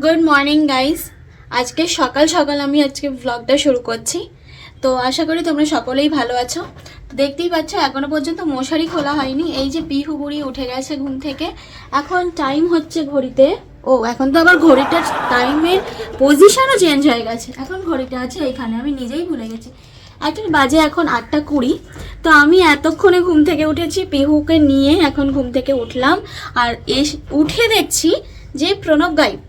Good morning guys. আজকে সকাল সকাল আমি আজকে ব্লগটা শুরু করছি। তো আশা করি তোমরা সকলেই ভালো আছো। তো দেখতেই পাচ্ছ এখনো পর্যন্ত মশারি খোলা হয়নি। এই যে পিহু বুড়ি উঠে গেছে ঘুম থেকে। এখন টাইম হচ্ছে ঘড়িতে, ও এখন তো আবার ঘড়িটার টাইমের পজিশনও চেঞ্জ হয়ে গেছে। এখন ঘড়িটা আছে এখানে, আমি নিজেই ভুলে গেছি। অ্যাকচুয়ালি বাজে এখন 8:20। তো আমি এতক্ষণে ঘুম থেকে উঠেছি, পিহুকে নিয়ে এখন ঘুম থেকে উঠলাম। আর উঠে দেখছি যে প্রণব গাইব।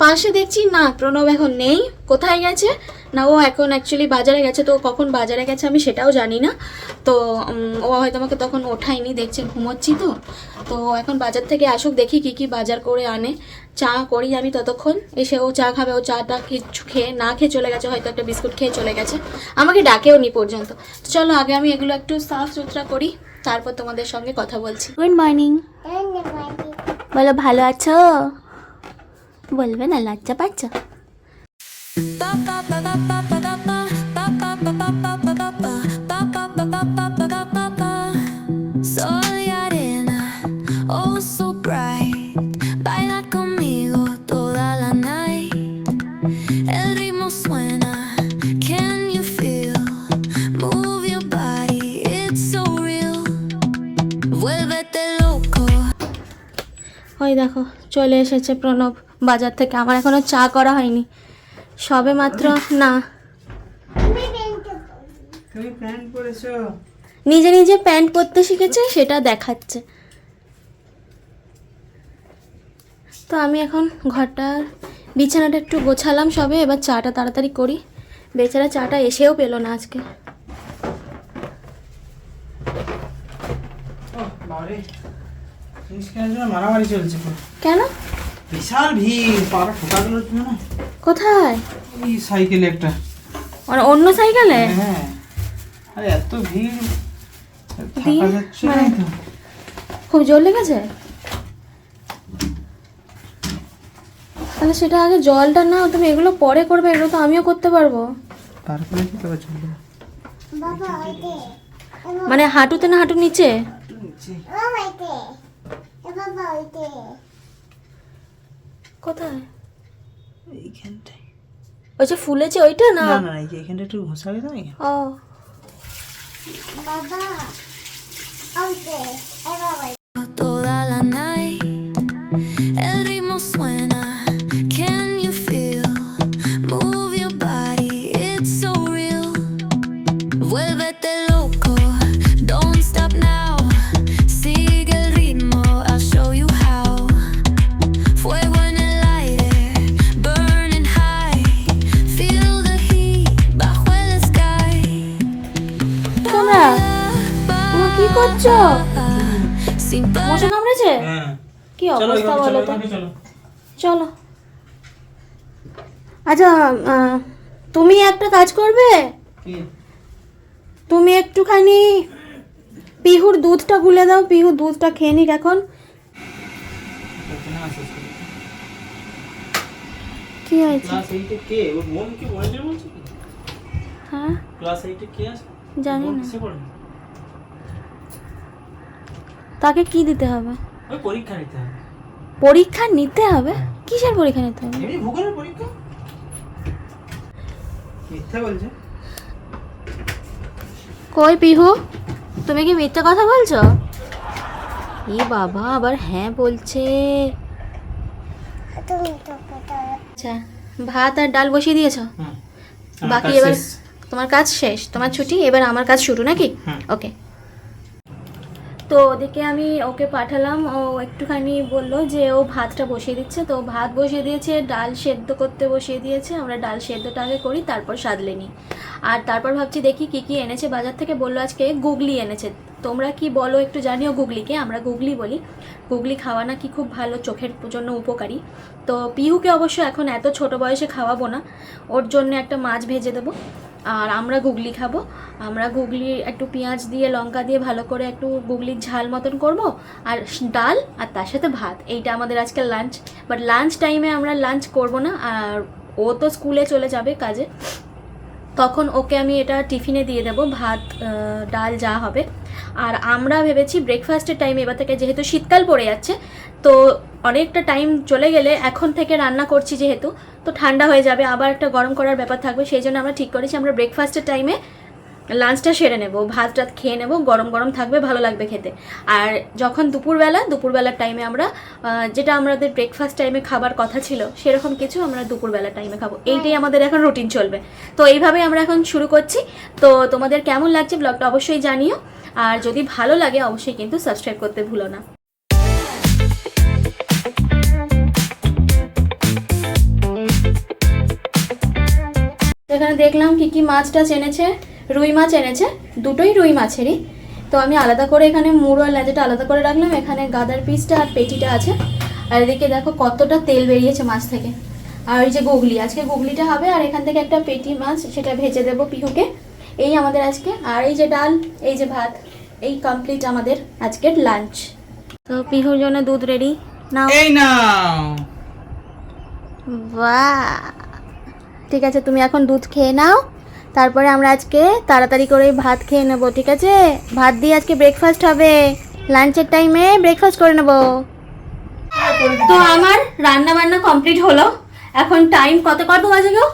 পাশে দেখছি না, প্রণব এখন নেই। কোথায় গেছে না, ও এখন অ্যাকচুয়ালি বাজারে গেছে। তো কখন বাজারে গেছে আমি সেটাও জানি না। তো ও হয়তো আমাকে তখন ওঠায়নি, দেখছে ঘুমোচ্ছি। তো এখন বাজার থেকে আসুক, দেখি কি কি বাজার করে আনে। চা করি আমি ততক্ষণ, এসে ও চা খাবে। ও চাটা কিছু খেয়ে না খেয়ে চলে গেছে, হয়তো একটা বিস্কুট খেয়ে চলে গেছে, আমাকে ডাকেও নি পর্যন্ত। তো চলো আগে আমি এগুলো একটু সাফ সুতরা করি, তারপর তোমাদের সঙ্গে কথা বলছি। Good morning. বলো ভালো আছো? বলবে না, লজ্জা পাচ্ছ? Soy arena, oh so bright. Baila conmigo toda la night. El ritmo suena, can you feel? Move your body, it's so real. Vuélvete loco. ওই দেখো চলে এসেছে প্রণব বাজার থেকে। আমার এখনো চা করা হয়নি, সবে মাত্র। না, তুমি প্যান্ট পরেছো? নিজে নিজে প্যান্ট পরতে শিখেছে, সেটা দেখাচ্ছে। তো আমি এখন ঘরটার বিছানাটা একটু গোছালাম সবে, এবার চাটা তাড়াতাড়ি করি। বেচারা চাটা এসেও পেলো না আজকে। ও বাবারে, জিনিস কেনার জন্য মারামারি চলছে পুরো। কেন? বিশাল ভিড়, পাড়া ঠোকা দিল তুমি না। কোথায়? এই সাইকেলে একটা। অন্য সাইকেলে? হ্যাঁ, আরে এত ভিড়, ভিড় থাকা যাচ্ছে না মানে? তো। খুব জোর লেগেছে? তাহলে সেটা আগে জলটা নাও, তুমি এগুলো পরে করবে, এগুলো তো আমিও করতে পারবো। তারপরে কি তবে চলবে? মানে হাঁটুতে না হাঁটুর নিচে? কোথায়? এইখানটায়। ওই যে ফুলেছে ওইটা না? না না, এই যে এইখানটা একটু ঘষাবে তো। ও Toda la night. El ritmo suena, can you feel? Move your body, it's so real. Vuélvete loco, don't stop now. Sigue el ritmo, I'll show you how. Fuego en el aire, burning high. Feel the heat bajo el sky. তোমরা কি করছো? Sin মশা কামড়েছে? হ্যাঁ, কি চলো অবস্থা এখানে, বলো চলো তো। এখানে, চলো। চলো। আচ্ছা, তুমি একটা কাজ করবে? কি? তুমি একটুখানি পিহুর দুধটা গুলে দাও, পিহু দুধটা খেয়ে নিক এখন। ওখানে আসো, চলো। কি হয়েছে? ক্লাস 8 কে? ওর বোন কি মনিটর বলছে? হ্যাঁ ক্লাস 8 কে আছে? জানি বোন না, কিসে পড়ে? তাকে কি দিতে হবে? ওই পরীক্ষা নিতে হবে। পরীক্ষা নিতে হবে? কিসের পরীক্ষা নিতে হবে? এমনি ভূগোলের পরীক্ষা। মিথ্যা বলছে। কই পিহু, তুমি কি মিথ্যা কথা বলছো? এ বাবা, আবার হ্যাঁ বলছে। আচ্ছা, ভাত আর ডাল বসিয়ে দিয়েছো? হুম। বাকি এবার তোমার কাজ শেষ, তোমার ছুটি, এবার আমার কাজ শুরু নাকি? হুম। ওকে। তো ওদিকে আমি ওকে পাঠালাম, ও একটুখানি বললো যে ও ভাতটা বসিয়ে দিচ্ছে। তো ভাত বসিয়ে দিয়েছে, ডাল সেদ্ধ করতে বসিয়ে দিয়েছে। আমরা ডাল সেদ্ধটা আগে করি, তারপর সাদলে নিই। আর তারপর ভাবছি দেখি কি কি এনেছে বাজার থেকে। বললো আজকে গুগলি এনেছে। তোমরা কি বলো একটু জানিও গুগলিকে, আমরা গুগলি বলি। গুগলি খাওয়া নাকি খুব ভালো, চোখের জন্য উপকারী। তো পিহুকে অবশ্য এখন এত ছোট বয়সে খাওয়াবো না, ওর জন্য একটা মাছ ভেজে দেবো। আর আমরা গুগলি খাবো। আমরা গুগলি একটু পেঁয়াজ দিয়ে লঙ্কা দিয়ে ভালো করে একটু গুগলির ঝাল মতন করব, আর ডাল আর তার সাথে ভাত। এইটা আমাদের আজকে লাঞ্চ। বাট লাঞ্চ টাইমে আমরা লাঞ্চ করব না, আর ও তো স্কুলে চলে যাবে কাজে, তখন ওকে আমি এটা টিফিনে দিয়ে দেবো, ভাত ডাল যা হবে। আর আমরা ভেবেছি ব্রেকফাস্টের টাইমে এবার থেকে, যেহেতু শীতকাল পড়ে যাচ্ছে, তো অনেকটা টাইম চলে গেলে এখন থেকে রান্না করছি যেহেতু, তো ঠান্ডা হয়ে যাবে, আবার একটা গরম করার ব্যাপার থাকবে, সেই জন্য আমরা ঠিক করেছি আমরা ব্রেকফাস্টের টাইমে লাঞ্চটা সেরে নেব, ভাত টাত খেয়ে নেব, গরম গরম থাকবে, ভালো লাগবে খেতে। আর যখন দুপুরবেলার টাইমে আমরা যেটা আমাদের ব্রেকফাস্ট টাইমে খাবার কথা ছিল সেরকম কিছু আমরা দুপুরবেলার টাইমে খাবো, এইটাই আমাদের এখন রুটিন চলবে। তো এইভাবেই আমরা এখন শুরু করছি। তো তোমাদের কেমন লাগছে ব্লগটা অবশ্যই জানিও, আর যদি ভালো লাগে অবশ্যই কিন্তু সাবস্ক্রাইব করতে ভুলো না। এখানে দেখলাম কি মাছ টাছ এনেছে, রুই মাছ এনেছে, দুটোই রুই মাছেরই। তো আমি আলাদা করে এখানে মুড়ো আর লেজাটা আলাদা করে রাখলাম, এখানে গাদার পিসটা আর পেটিটা আছে। আর এদিকে দেখো কতটা তেল বেরিয়েছে মাছ থেকে। আর এই যে গুগলি, আজকে গুগলিটা হবে, আর এখান থেকে একটা পেটি মাছ সেটা ভেজে দেবো পিহুকে। এই আমাদের আজকে, আর এই যে ডাল, এই যে ভাত, এই কমপ্লিট আমাদের আজকের লাঞ্চ। তো পিহুর জন্য দুধ রেডি, নাও। এই নাও। বাহ, ঠিক আছে, তুমি এখন দুধ খেয়ে নাও, তারপরে আমরা আজকে তাড়াতাড়ি করে ভাত খেয়ে নেব, ঠিক আছে? ভাত দিয়ে আজকে ব্রেকফাস্ট হবে, লাঞ্চের টাইমে ব্রেকফাস্ট করে নেব। তো আমার রান্না বান্না কমপ্লিট হলো, এখন টাইম কত বাজে গো?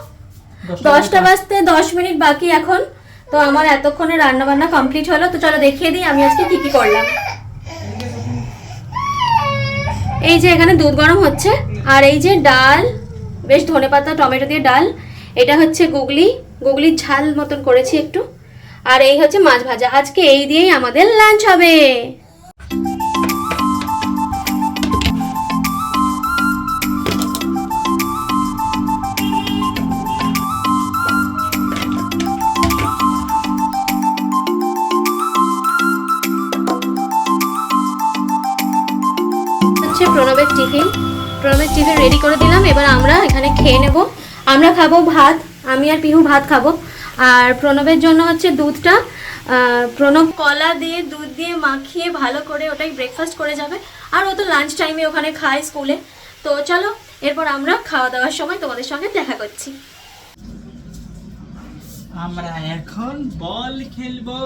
10টা বাজতে 10 মিনিট বাকি এখন। তো আমার এতক্ষণে রান্না বান্না কমপ্লিট হলো। তো চলো দেখিয়ে দিই আমি আজকে কি করলাম। এই যে এখানে দুধ গরম হচ্ছে, আর এই যে ডাল, বেশ ধনেপাতা টমেটো দিয়ে ডাল, এটা হচ্ছে গুগলির ঝাল মতন করেছি একটু, আর এই হচ্ছে মাছ ভাজা। আজকে এই দিয়েই আমাদের লাঞ্চ হবে। হচ্ছে প্রণবের টিফিন রেডি করে দিলাম। এবার আমরা এখানে খেয়ে নেব। আমরা খাবো ভাত, আমি আর পিহু ভাত খাবো। আর প্রণবের জন্য হচ্ছে দুধটা, প্রণব কলা দিয়ে দুধ দিয়ে মাখিয়ে ভালো করে ওটাই ব্রেকফাস্ট করে যাবে। আর ও তো লাঞ্চ টাইমে ওখানে খায় স্কুলে। তো চলো এরপর আমরা খাওয়া দাওয়ার সময় তোমাদের সঙ্গে দেখা করছি। আমরা এখন বল খেলবো।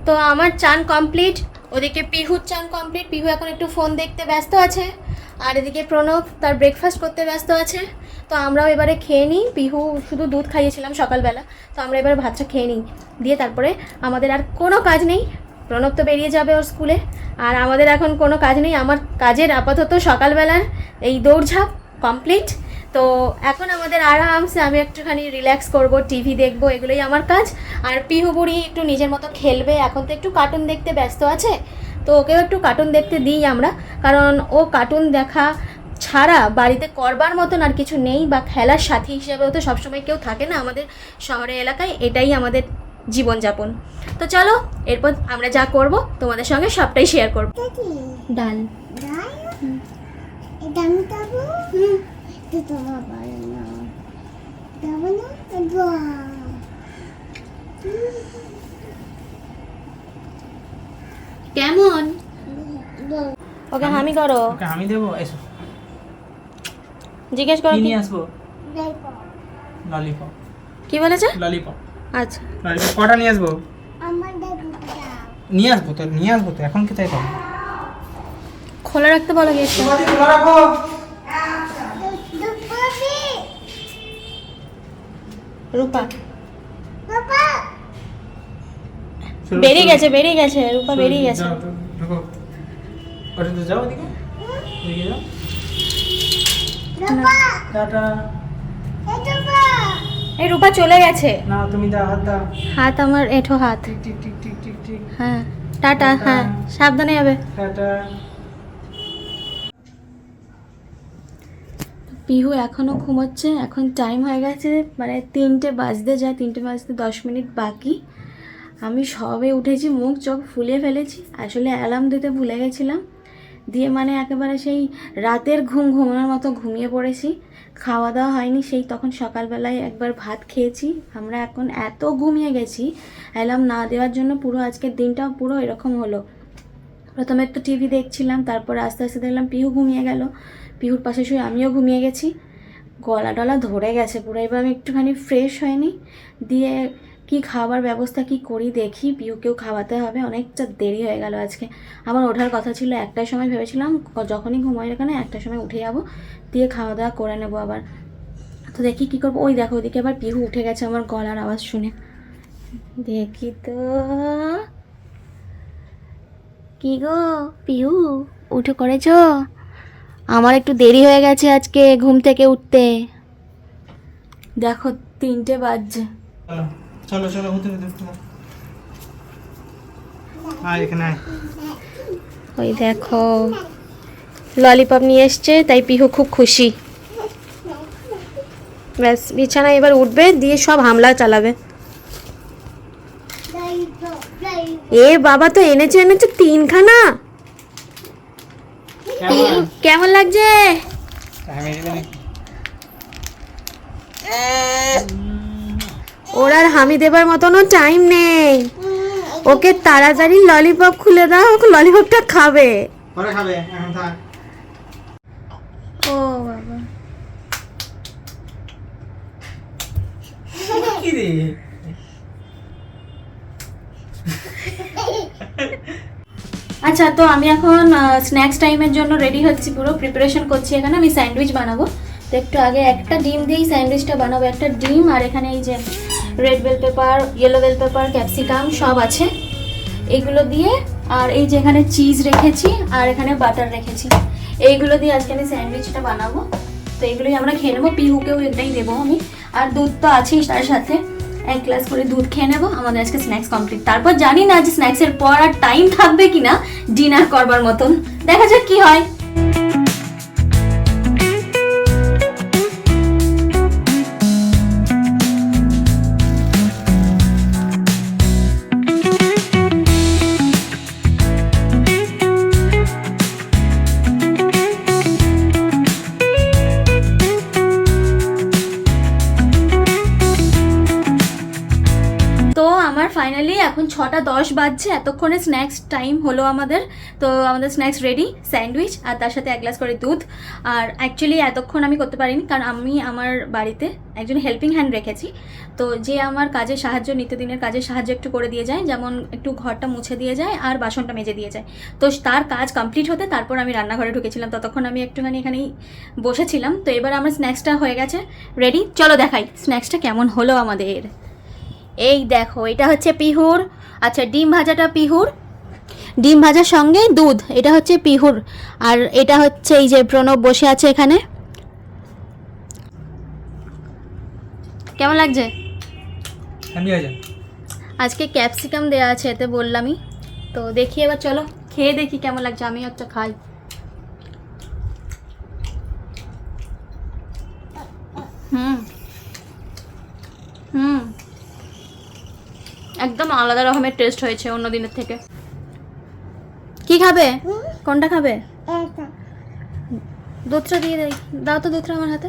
তো আমার চান কমপ্লিট, ওদিকে পিহুর চান কমপ্লিট, পিহু এখন একটু ফোন দেখতে ব্যস্ত আছে, আর এদিকে প্রণব তার ব্রেকফাস্ট করতে ব্যস্ত আছে। তো আমরাও এবারে খেয়ে নিই, পিহু শুধু দুধ খাইয়েছিলাম সকালবেলা, তো আমরা এবারে ভাতটা খেয়ে নিই, দিয়ে তারপরে আমাদের আর কোনো কাজ নেই। প্রণব তো বেরিয়ে যাবে ওর স্কুলে, আর আমাদের এখন কোনো কাজ নেই। আমার কাজের আপাতত সকালবেলার এই দৌড়ঝাঁপ কমপ্লিট। তো এখন আমাদের আরামসে আমি একটুখানি রিল্যাক্স করব, টিভি দেখবো, এগুলোই আমার কাজ। আর পিহু বুড়ি একটু নিজের মতো খেলবে, এখন তো একটু কার্টুন দেখতে ব্যস্ত আছে, তো ওকেও একটু কার্টুন দেখতে দিই আমরা, কারণ ও কার্টুন দেখা ছাড়া বাড়িতে করবার মতন আর কিছু নেই, বা খেলার সাথী হিসেবেও তো সবসময় কেউ থাকে না আমাদের শহরের এলাকায়, এটাই আমাদের জীবনযাপন। তো চলো এরপর আমরা যা করব তোমাদের সঙ্গে সবটাই শেয়ার করব। ডাল কেমন? ওকে হামি করো, ওকে আমি দেবো। এসো জিজ্ঞেস করো কি নিয়ে আসবো। ললিপপ। কি বলেছে? ললিপপ। আচ্ছা ললিপপ কটা নিয়ে আসবো? নিয়ে আসবো তো এখন কোথায় পাবো? খোলা রাখতে বলো গেটটা। খোলা রাখো। রূপা বেরিয়ে গেছে রূপা বেরিয়ে গেছে। যাও, ঢুকো। ওটা তো যাও ওদিকে। ওদিকে যাও। টাটা। এই রূপা চলে গেছে। না তুমি দাও, হাত দাও। হাত আমার এঠো হাত। Tick tick tick tick tick tick. হ্যাঁ টাটা। হ্যাঁ সাবধানে যাবে। টাটা। পিহু এখনও ঘুমোচ্ছে, এখন টাইম হয়ে গেছে মানে 3টে বাজতে যায়, 3টে বাজতে 10 মিনিট বাকি। আমি সবে উঠেছি, মুখ চোখ ফুলিয়ে ফেলেছি, আসলে অ্যালার্ম দিতে ভুলে গেছিলাম, দিয়ে মানে একেবারে সেই রাতের ঘুমানোর মতো ঘুমিয়ে পড়েছি। খাওয়া দাওয়া হয়নি, সেই তখন সকালবেলায় একবার ভাত খেয়েছি। আমরা এখন এত ঘুমিয়ে গেছি অ্যালার্ম না দেওয়ার জন্য, পুরো আজকের দিনটাও পুরো এরকম হলো। প্রথমে তো টিভি দেখছিলাম, তারপর আস্তে আস্তে দেখলাম পিহু ঘুমিয়ে গেল, পিহুর পাশে শুয়ে আমিও ঘুমিয়ে গেছি, গলা টলা ধরে গেছে পুরো। এবার আমি একটুখানি ফ্রেশ হয়নি, দিয়ে কি খাবার ব্যবস্থা কি করি দেখি, পিউকেও খাওয়াতে হবে, অনেকটা দেরি হয়ে গেল আজকে। আমার ওঠার কথা ছিল একটার সময়, ভেবেছিলাম যখনই ঘুমাই এখানে একটার সময় উঠে যাবো, দিয়ে খাওয়া দাওয়া করে নেবো আবার। তো দেখি কী করবো। ওই দেখো ওদিকে আবার পিহু উঠে গেছে আমার গলার আওয়াজ শুনে। দেখি তো, কি গো পিহু উঠে করেছো? আমার একটু দেরি হয়ে গেছে আজকে ঘুম থেকে উঠতে। দেখো 3টে বাজছে। চলো চলো চলো, হতে হতে আয় এখানে আয়। ওই দেখো ললিপপ নিয়ে এসছে, তাই পিহু খুব খুশি। ব্যাস বিছানায় এবার উঠবে, দিয়ে সব হামলা চালাবে। এ বাবা, তো এনেছে 3খানা। কেমন লাগছে? ওর আর হামি দেবার মতনও টাইম নেই। ওকে তাড়াতাড়ি ললিপপ খুলে দাও, ওকে ললিপপটা খাবে। পরে খাবে, এখন থাক। ও বাবা, কি রে? আচ্ছা, তো আমি এখন স্ন্যাক্স টাইমের জন্য রেডি হচ্ছি, পুরো প্রিপারেশন করছি। এখানে আমি স্যান্ডউইচ বানাবো, তো একটু আগে একটা ডিম দিয়েই স্যান্ডউইচটা বানাবো। একটা ডিম, আর এখানে এই যে red bell pepper, yellow bell pepper, capsicum সব আছে, এইগুলো দিয়ে। আর এই যে এখানে চিজ রেখেছি, আর এখানে বাটার রেখেছি। এইগুলো দিয়ে আজকে আমি স্যান্ডউইচটা বানাবো। তো এইগুলোই আমরা খেয়ে নেবো, পিহুকেও এটাই দেবো আমি। আর দুধ তো আছেই তার সাথে, 1 গ্লাস করে দুধ খেয়ে নেবো। আমাদের আজকে স্ন্যাক্স কমপ্লিট। তারপর জানি না যে স্ন্যাক্সের পর আর টাইম থাকবে কিনা ডিনার করবার মতন, দেখা যাক কি হয়। তো আমার ফাইনালি এখন 6:10 বাজছে, এতক্ষণে স্ন্যাক্স টাইম হলো আমাদের। তো আমাদের স্ন্যাক্স রেডি, স্যান্ডউইচ আর তার সাথে 1 গ্লাস করে দুধ। আর অ্যাকচুয়ালি এতক্ষণ আমি করতে পারিনি, কারণ আমি আমার বাড়িতে একজন হেল্পিং হ্যান্ড রেখেছি। তো যে আমার কাজে সাহায্য, নিত্যদিনের কাজে সাহায্য একটু করে দিয়ে যায়, যেমন একটু ঘরটা মুছে দিয়ে যায় আর বাসনটা মেজে দিয়ে যায়। তো তার কাজ কমপ্লিট হতে তারপর আমি রান্নাঘরে ঢুকেছিলাম, ততক্ষণ আমি একটুখানি এখানেই বসেছিলাম। তো এবার আমার স্ন্যাক্সটা হয়ে গেছে রেডি, চলো দেখাই স্ন্যাক্সটা কেমন হলো আমাদের। এই দেখো, এটা হচ্ছে পিহুর। আচ্ছা, ডিম ভাজাটা পিহুর, ডিম ভাজার সঙ্গে দুধ, এটা হচ্ছে পিহুর। আর এটা হচ্ছে এই যে প্রণব বসে আছে এখানে। কেমন লাগছে? আমি আজ আজকে ক্যাপসিকাম দেওয়া আছে এতে, বললামই তো। দেখি এবার, চলো খেয়ে দেখি কেমন লাগছে। আমি একটা খাই। হুম, একদম আলাদা রকমের টেস্ট হয়েছে অন্য দিনের থেকে। কি খাবে? কোনটা খাবে? দুধটা দিয়ে দাও তো, দুধটা আমার হাতে।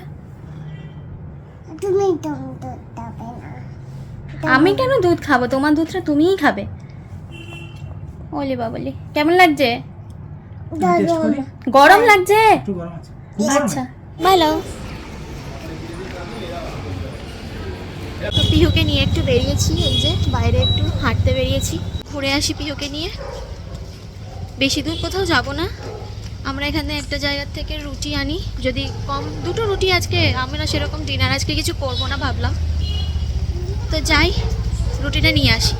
আমি কেন দুধ খাবো? তোমার দুধটা তুমিই খাবে। ওলি বাবলি, কেমন লাগছে? গরম লাগছে? একটু গরম আছে। আচ্ছা, ভালো। তো পিহুকে নিয়ে একটু বেরিয়েছি, এই যে বাইরে একটু হাঁটতে বেরিয়েছি, ঘুরে আসি পিহুকে নিয়ে। বেশি দূর কোথাও যাব না, আমরা এখানে একটা জায়গার থেকে রুটি আনি, যদি কম 2টো রুটি আজকে। আমরা সেরকম ডিনার আজকে কিছু করবো না ভাবলাম, তো যাই রুটিটা নিয়ে আসি।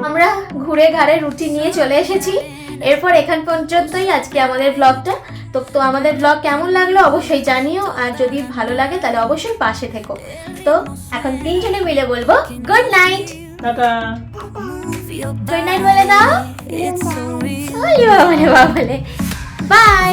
আমরা ঘুরে ঘাড়ে রুটি নিয়ে চলে এসেছি। এরপর এখান পর্যন্তই আজকে আমাদের ব্লগটা। তো আমাদের ব্লগ কেমন লাগলো অবশ্যই জানিও, আর যদি ভালো লাগে তাহলে অবশ্যই পাশে থেকো। তো এখন 3জনে মিলে বলবো good night. Tata. Good night বলে দাও। It's so real. বাবা, বাই।